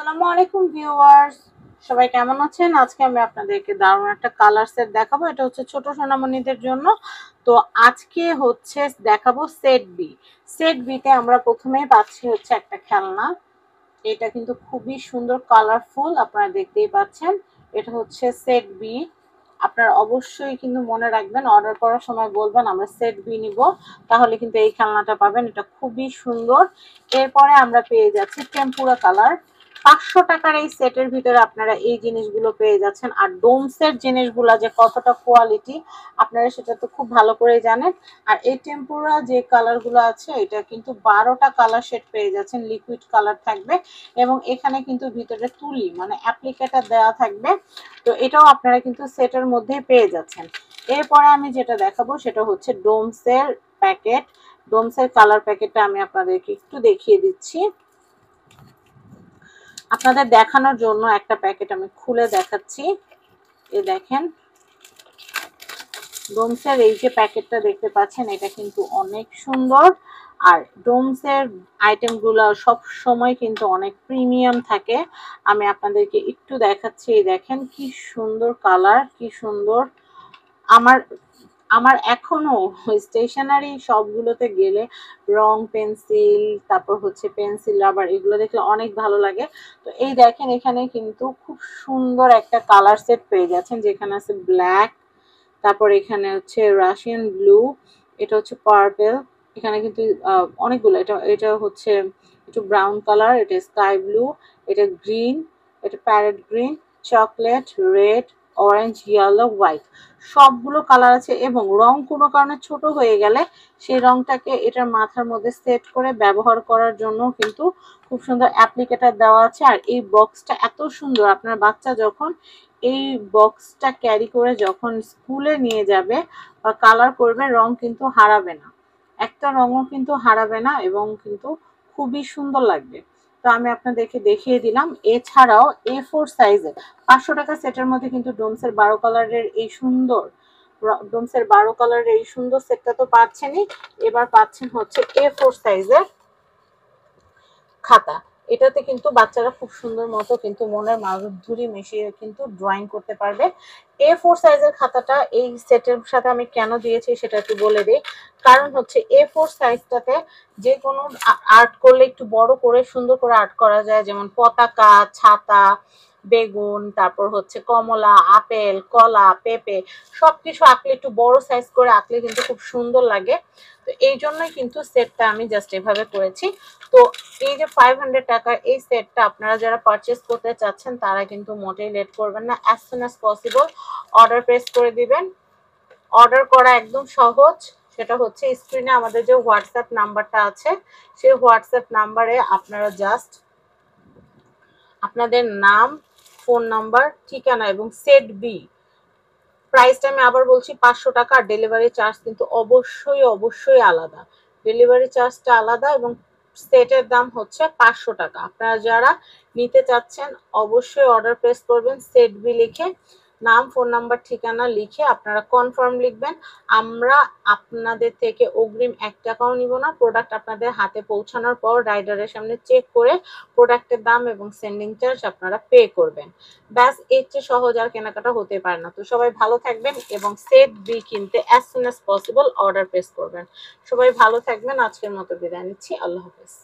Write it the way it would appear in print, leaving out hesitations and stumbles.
আসসালামু আলাইকুম ভিউয়ার্স, সবাই কেমন আছেন? আজকে আমি আপনাদেরকে দারুণ একটা কালার সেট দেখাবো। এটা হচ্ছে ছোট সোনামণিদের জন্য। তো আজকে হচ্ছে দেখাবো সেট বি। সেট বিতে আমরা প্রথমেই পাচ্ছি হচ্ছে একটা খেলনা। এটা কিন্তু খুবই সুন্দর কালারফুল, আপনারা দেখতেই পাচ্ছেন। এটা হচ্ছে সেট বি। আপনারা অবশ্যই কিন্তু মনে রাখবেন, অর্ডার করার সময় বলবেন আমরা সেট বি নিব, তাহলে কিন্তু এই খেলনাটা পাবেন। এটা খুবই সুন্দর। এরপরে আমরা পেয়ে যাচ্ছি টেম্পুরা কালার। 500 টাকার এই সেটের ভিতরে আপনারা এই জিনিসগুলো পেয়ে যাচ্ছেন। আর ডোমসের জিনিসগুলো যে কতটা কোয়ালিটি আপনারা সেটা তো খুব ভালো করে জানেন। আর এই টেম্পুরা যে কালারগুলো আছে, এটা কিন্তু 12টা কালার শেড পেয়ে যাচ্ছেন, লিকুইড কালার থাকবে এবং এখানে কিন্তু ভিতরে তুলি মানে অ্যাপ্লিকেটার দেওয়া থাকবে। তো এটাও আপনারা কিন্তু সেটের মধ্যেই পেয়ে যাচ্ছেন। এরপরে আমি যেটা দেখাবো সেটা হচ্ছে ডোমসের প্যাকেট। ডোমসের কালার প্যাকেটটা আমি আপনাদেরকে একটু দেখিয়ে দিচ্ছি। আপনাদের দেখানোর জন্য একটা প্যাকেট আমি খুলে দেখাচ্ছি। এই দেখেন, ডোমসের এই যে প্যাকেটটা দেখতে পাচ্ছেন, এটা কিন্তু অনেক সুন্দর। আর ডোমসের আইটেমগুলো সব সময় কিন্তু অনেক প্রিমিয়াম থাকে। আমি আপনাদেরকে একটু দেখাচ্ছি। দেখেন কি সুন্দর কালার, কি সুন্দর। আমার আমার এখনো স্টেশনারি সবগুলোতে গেলে রং পেন্সিল, তারপর হচ্ছে পেন্সিল রাবার, এগুলো দেখলে অনেক ভালো লাগে। তো এই দেখেন, এখানে কিন্তু খুব সুন্দর একটা কালার সেট পেয়ে যাচ্ছেন, যেখানে আছে ব্ল্যাক, তারপর এখানে হচ্ছে রাশিয়ান ব্লু, এটা হচ্ছে পার্পেল, এখানে কিন্তু অনেকগুলো, এটা এটা হচ্ছে একটু ব্রাউন কালার, এটা স্কাই ব্লু, এটা গ্রিন, এটা parrot green, chocolate, red, orange, yellow, white, সবগুলো কালার আছে। এবং রং কোনো কারণে ছোট হয়ে গেলে সেই রংটাকে এটার মাথার মধ্যে সেট করে ব্যবহার করার জন্য কিন্তু খুব সুন্দর অ্যাপ্লিকেটার দেওয়া আছে। আর এই বক্সটা এত সুন্দর, আপনার বাচ্চা যখন এই বক্সটা ক্যারি করে যখন স্কুলে নিয়ে যাবে বা কালার করবে, রং কিন্তু হারাবে না, একটা রঙও কিন্তু হারাবে না এবং কিন্তু খুবই সুন্দর লাগবে। তো আমি আপনাদেরকে দেখিয়ে দিলাম। এছাড়াও A4 সাইজের 500 টাকা সেটের মধ্যে কিন্তু ডোমসের 12 কালারের এই সুন্দর সেটটা তো পাচ্ছেনই, এবার পাচ্ছেন হচ্ছে A4 সাইজের খাতা। এটাতে কিন্তু বাচ্চারা খুব সুন্দর মতো কিন্তু মনের মাধুরী মিশিয়ে কিন্তু ড্রয়িং করতে পারবে। A4 সাইজের খাতাটা এই সেটের সাথে আমি কেন দিয়েছি সেটা একটু বলে দিই। কারণ হচ্ছে A4 সাইজটাতে যে কোনো আর্ট করলে একটু বড় করে সুন্দর করে আর্ট করা যায়, যেমন পতাকা, ছাতা, বেগুন, তারপর হচ্ছে কমলা, আপেল, কলা, পেঁপে, সবকিছু আঁকলে একটু বড় সাইজ করে আঁকলে কিন্তু খুব সুন্দর লাগে। তো এই জন্যই কিন্তু সেটটা আমি জাস্ট এভাবে করেছি। তো এই যে 500 টাকার এই সেটটা আপনারা যারা পারচেস করতে চাচ্ছেন, তারা কিন্তু মোটেই লেট করবেন না, as soon as possible order press করে দিবেন। অর্ডার করা একদম সহজ। সেটা হচ্ছে স্ক্রিনে আমাদের যে হোয়াটসঅ্যাপ নাম্বারটা আছে, সেই হোয়াটসঅ্যাপ নাম্বারে আপনারা জাস্ট আপনাদের নাম, ফোন নাম্বার, ঠিকানা এবং সেট বি প্রাইসটা আমি আবার বলছি 500 টাকা। আর ডেলিভারি চার্জ কিন্তু অবশ্যই আলাদা। ডেলিভারি চার্জটা আলাদা এবং সেটের দাম হচ্ছে 500 টাকা। আপনারা যারা নিতে চাচ্ছেন অবশ্যই অর্ডার প্লেস করবেন, সেট বি লিখে নাম, ফোন নাম্বার, ঠিকানা লিখে আপনারা কনফার্ম লিখবেন। আমরা আপনাদের থেকে অগ্রিম 1 টাকাও নিব না। প্রোডাক্ট আপনাদের হাতে পৌঁছানোর পর রাইডারের সামনে চেক করে প্রোডাক্টের দাম এবং সেন্ডিং চার্জ আপনারা পে করবেন। ব্যাস, এর চেয়ে সহজ আর কেনাকাটা হতে পারে না। তো সবাই ভালো থাকবেন এবং সেট বি কিনতে as soon as possible order place করবেন। সবাই ভালো থাকবেন। আজকের মতো বিদায় নিচ্ছি। আল্লাহ হাফেজ।